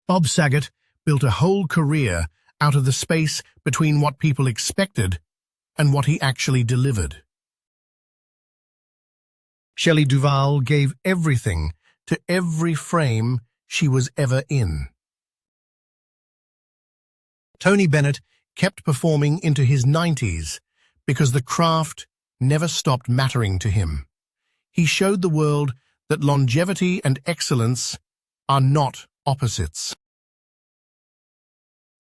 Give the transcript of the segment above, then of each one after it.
Bob Saget built a whole career out of the space between what people expected and what he actually delivered. Shelley Duvall gave everything to every frame she was ever in. Tony Bennett kept performing into his 90s because the craft never stopped mattering to him. He showed the world that longevity and excellence are not opposites.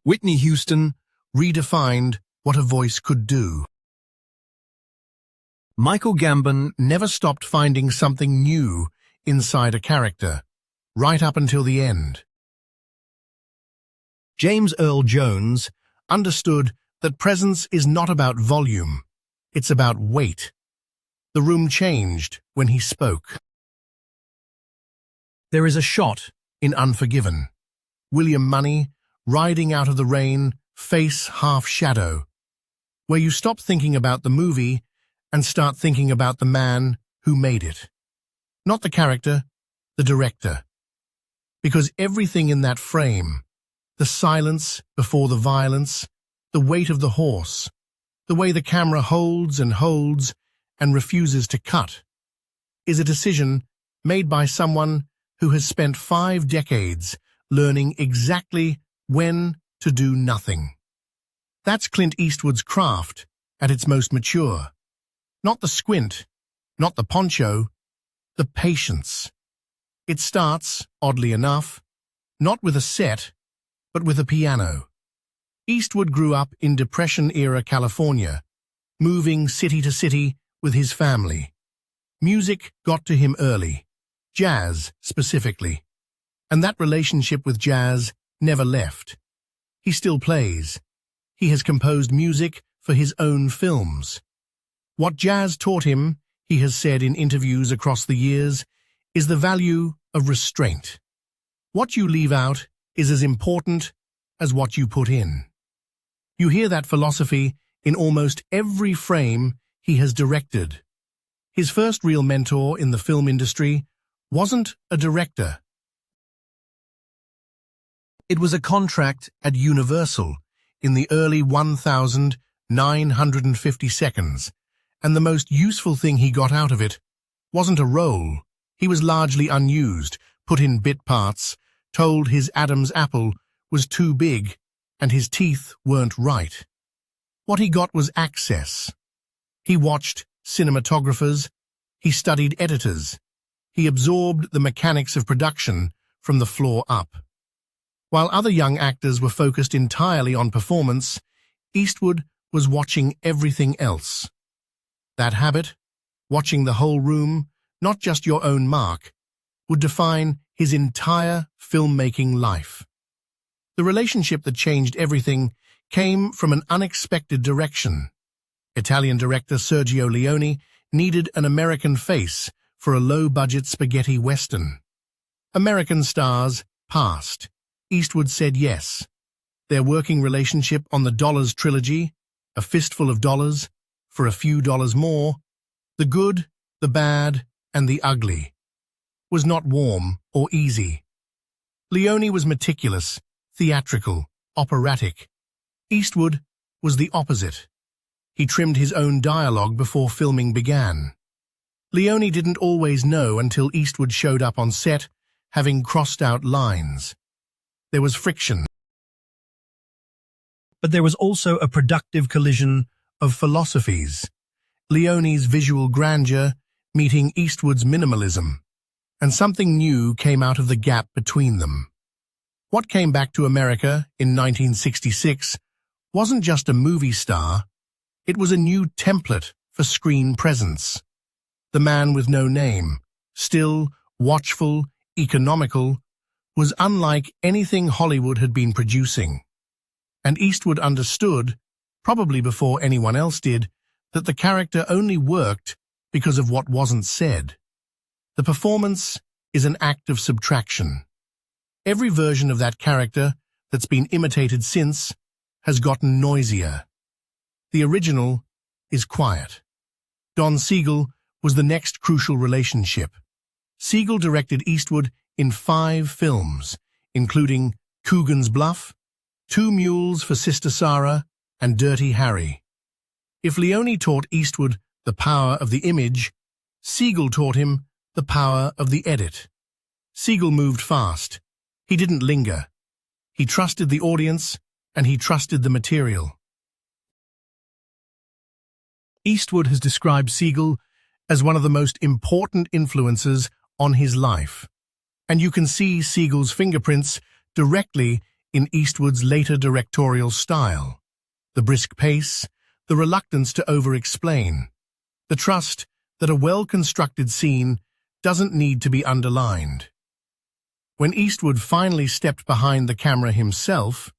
Whitney Houston redefined what a voice could do. Michael Gambon never stopped finding something new inside a character, right up until the end. James Earl Jones understood that presence is not about volume, it's about weight. The room changed when he spoke. There is a shot in Unforgiven. William Money riding out of the rain, face half shadow, where you stop thinking about the movie and start thinking about the man who made it. Not the character, the director. Because everything in that frame, the silence before the violence, the weight of the horse, the way the camera holds and refuses to cut, is a decision made by someone who has spent 5 decades learning exactly when to do nothing. That's Clint Eastwood's craft at its most mature. Not the squint, not the poncho, the patience. It starts, oddly enough, not with a set, but with a piano. Eastwood grew up in Depression-era California, moving city to city with his family. Music got to him early, jazz specifically, and that relationship with jazz never left. He still plays. He has composed music for his own films. What jazz taught him, he has said in interviews across the years, is the value of restraint. What you leave out is as important as what you put in. You hear that philosophy in almost every frame he has directed. His first real mentor in the film industry wasn't a director. It was a contract at Universal in the early 1950 seconds, and the most useful thing he got out of it wasn't a role. He was largely unused, put in bit parts, told his Adam's apple was too big and his teeth weren't right. What he got was access. He watched cinematographers, he studied editors, he absorbed the mechanics of production from the floor up. While other young actors were focused entirely on performance, Eastwood was watching everything else. That habit, watching the whole room, not just your own mark, would define his entire filmmaking life. The relationship that changed everything came from an unexpected direction. Italian director Sergio Leone needed an American face for a low-budget spaghetti western. American stars passed. Eastwood said yes. Their working relationship on the Dollars trilogy, A Fistful of Dollars, For a Few Dollars More, The Good, the Bad, and the Ugly, was not warm or easy. Leone was meticulous, theatrical, operatic. Eastwood was the opposite. He trimmed his own dialogue before filming began. Leone didn't always know until Eastwood showed up on set, having crossed out lines. There was friction. But there was also a productive collision of philosophies. Leone's visual grandeur meeting Eastwood's minimalism, and something new came out of the gap between them. What came back to America in 1966 wasn't just a movie star, it was a new template for screen presence. The Man with No Name, still, watchful, economical, was unlike anything Hollywood had been producing. And Eastwood understood, probably before anyone else did, that the character only worked because of what wasn't said. The performance is an act of subtraction. Every version of that character that's been imitated since has gotten noisier. The original is quiet. Don Siegel was the next crucial relationship. Siegel directed Eastwood in 5 films, including Coogan's Bluff, Two Mules for Sister Sarah, and Dirty Harry. If Leone taught Eastwood the power of the image, Siegel taught him the power of the edit. Siegel moved fast. He didn't linger. He trusted the audience, and he trusted the material. Eastwood has described Siegel as one of the most important influences on his life, and you can see Siegel's fingerprints directly in Eastwood's later directorial style. The brisk pace, the reluctance to over-explain, the trust that a well-constructed scene doesn't need to be underlined. When Eastwood finally stepped behind the camera himself,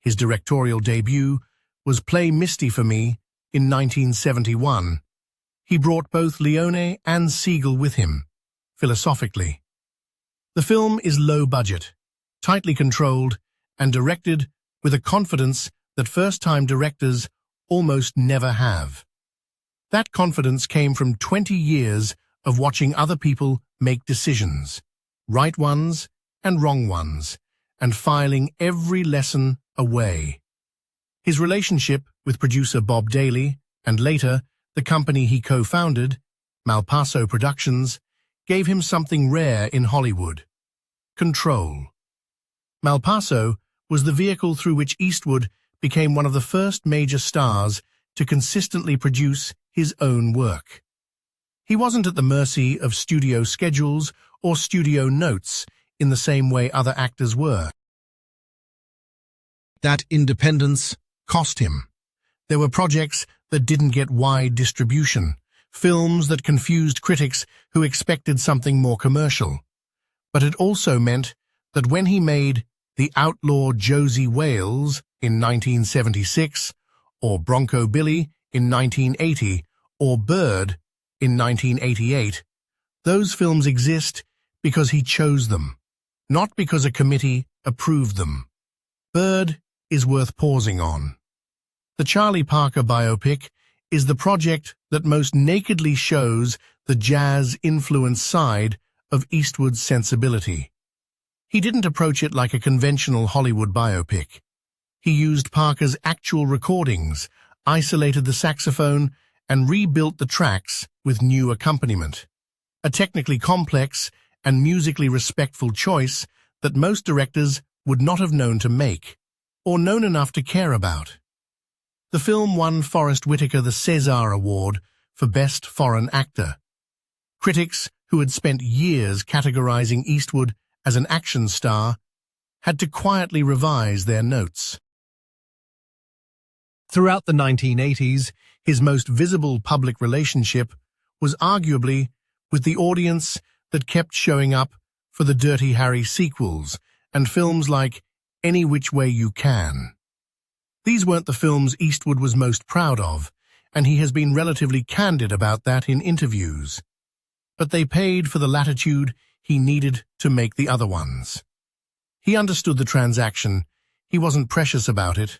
his directorial debut was Play Misty for Me in 1971. He brought both Leone and Siegel with him, philosophically. The film is low budget, tightly controlled, and directed with a confidence that first-time directors almost never have. That confidence came from 20 years of watching other people make decisions, right ones and wrong ones, and filing every lesson away. His relationship with producer Bob Daly, and later the company he co-founded, Malpaso Productions, gave him something rare in Hollywood: control. Malpaso was the vehicle through which Eastwood became one of the first major stars to consistently produce his own work. He wasn't at the mercy of studio schedules or studio notes in the same way other actors were. That independence cost him. There were projects that didn't get wide distribution, films that confused critics who expected something more commercial. But it also meant that when he made The Outlaw Josie Wales in 1976, or Bronco Billy in 1980, or Bird in 1988, those films exist because he chose them, not because a committee approved them. Bird is worth pausing on. The Charlie Parker biopic is the project that most nakedly shows the jazz-influenced side of Eastwood's sensibility. He didn't approach it like a conventional Hollywood biopic. He used Parker's actual recordings, isolated the saxophone, and rebuilt the tracks with new accompaniment. A technically complex and musically respectful choice that most directors would not have known to make, or known enough to care about. The film won Forrest Whitaker the César Award for Best Foreign Actor. Critics, who had spent years categorizing Eastwood as an action star, had to quietly revise their notes. Throughout the 1980s, his most visible public relationship was arguably with the audience that kept showing up for the Dirty Harry sequels and films like Any Which Way You Can. These weren't the films Eastwood was most proud of, and he has been relatively candid about that in interviews. But they paid for the latitude he needed to make the other ones. He understood the transaction. He wasn't precious about it.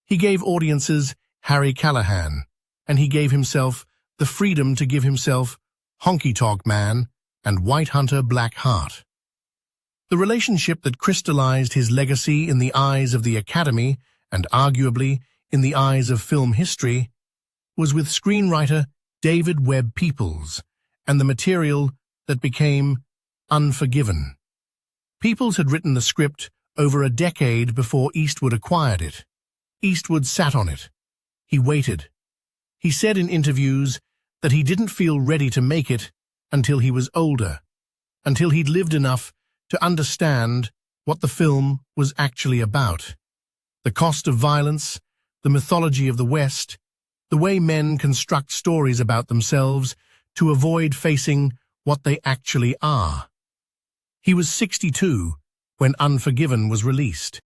He gave audiences Harry Callahan, and he gave himself the freedom to give himself Honky Tonk Man and White Hunter Black Heart. The relationship that crystallized his legacy in the eyes of the Academy, and arguably in the eyes of film history, was with screenwriter David Webb Peoples and the material that became Unforgiven. Peoples had written the script over a decade before Eastwood acquired it. Eastwood sat on it. He waited. He said in interviews that he didn't feel ready to make it until he was older, until he'd lived enough to understand what the film was actually about. The cost of violence, the mythology of the West, the way men construct stories about themselves to avoid facing what they actually are. He was 62 when Unforgiven was released.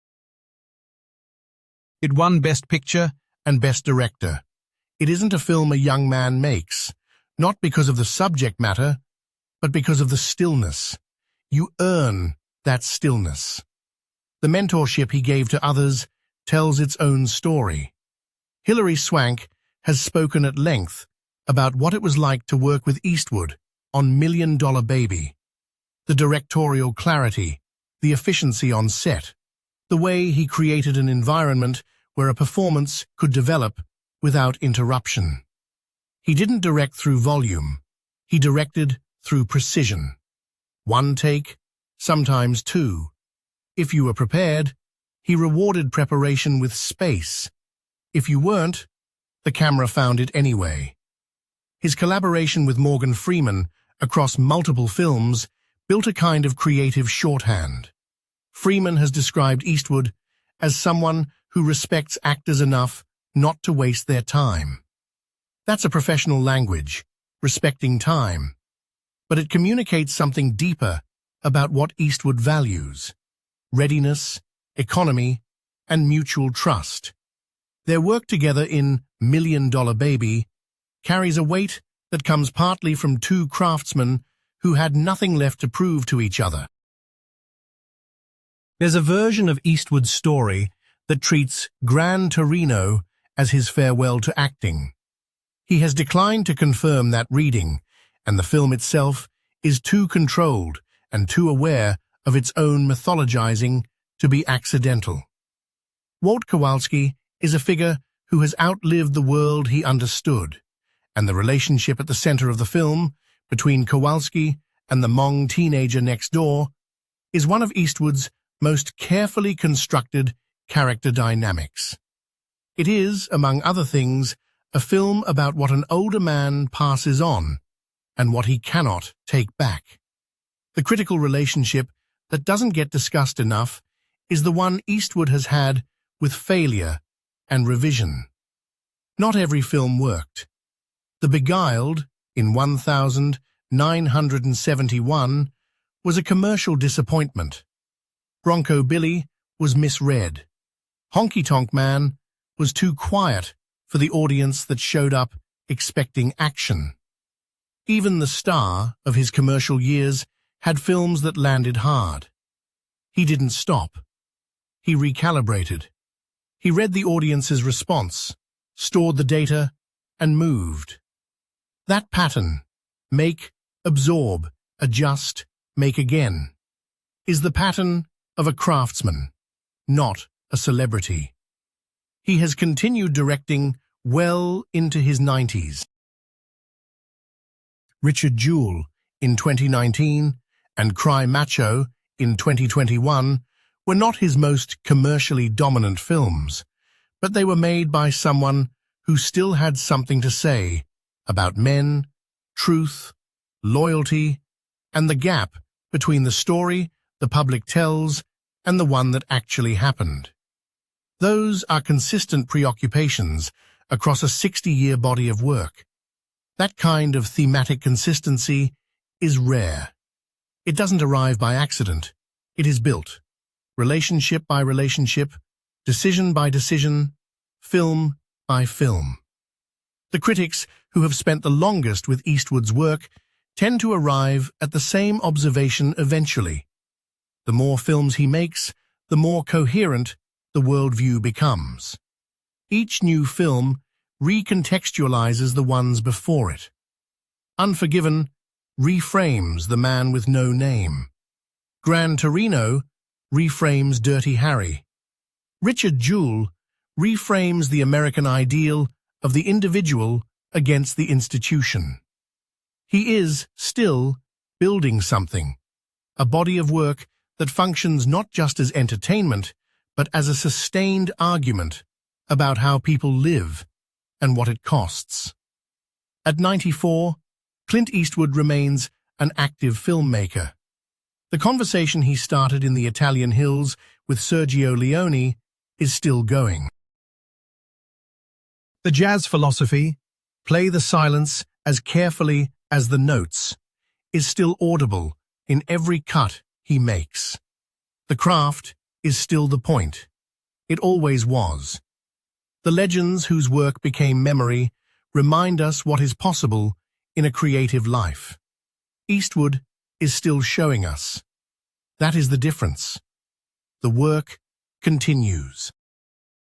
It won Best Picture and Best Director. It isn't a film a young man makes, not because of the subject matter, but because of the stillness. You earn that stillness. The mentorship he gave to others tells its own story. Hilary Swank has spoken at length about what it was like to work with Eastwood on $1 Million Baby. The directorial clarity, the efficiency on set, The way he created an environment where a performance could develop without interruption. He didn't direct through volume. He directed through precision. One take, sometimes two. If you were prepared, he rewarded preparation with space. If you weren't, the camera found it anyway. His collaboration with Morgan Freeman across multiple films built a kind of creative shorthand. Freeman has described Eastwood as someone who respects actors enough not to waste their time. That's a professional language, respecting time. But it communicates something deeper about what Eastwood values: readiness, economy, and mutual trust. Their work together in $1 Million Baby carries a weight that comes partly from two craftsmen who had nothing left to prove to each other. There's a version of Eastwood's story that treats Gran Torino as his farewell to acting. He has declined to confirm that reading, and the film itself is too controlled and too aware of its own mythologizing to be accidental. Walt Kowalski is a figure who has outlived the world he understood, and the relationship at the center of the film between Kowalski and the Hmong teenager next door is one of Eastwood's most carefully constructed character dynamics. It is, among other things, a film about what an older man passes on and what he cannot take back. The critical relationship that doesn't get discussed enough is the one Eastwood has had with failure and revision. Not every film worked. The Beguiled, in 1971, was a commercial disappointment. Bronco Billy was misread. Honky Tonk Man was too quiet for the audience that showed up expecting action. Even the star of his commercial years had films that landed hard. He didn't stop. He recalibrated. He read the audience's response, stored the data, and moved. That pattern, make, absorb, adjust, make again, is the pattern of a craftsman, not a celebrity. He has continued directing well into his 90s. Richard Jewell in 2019 and Cry Macho in 2021 were not his most commercially dominant films, but they were made by someone who still had something to say about men, truth, loyalty, and the gap between the story the public tells and the one that actually happened. Those are consistent preoccupations across a 60-year body of work. That kind of thematic consistency is rare. It doesn't arrive by accident. It is built, relationship by relationship, decision by decision, film by film. The critics who have spent the longest with Eastwood's work tend to arrive at the same observation eventually. The more films he makes, the more coherent the worldview becomes. Each new film recontextualizes the ones before it. Unforgiven reframes The Man with No Name. Gran Torino reframes Dirty Harry. Richard Jewell reframes the American ideal of the individual against the institution. He is still building something, a body of work that functions not just as entertainment, but as a sustained argument about how people live and what it costs. At 94, Clint Eastwood remains an active filmmaker. The conversation he started in the Italian hills with Sergio Leone is still going. The jazz philosophy, play the silence as carefully as the notes, is still audible in every cut he makes. The craft is still the point. It always was. The legends whose work became memory remind us what is possible in a creative life. Eastwood is still showing us. That is the difference. The work continues.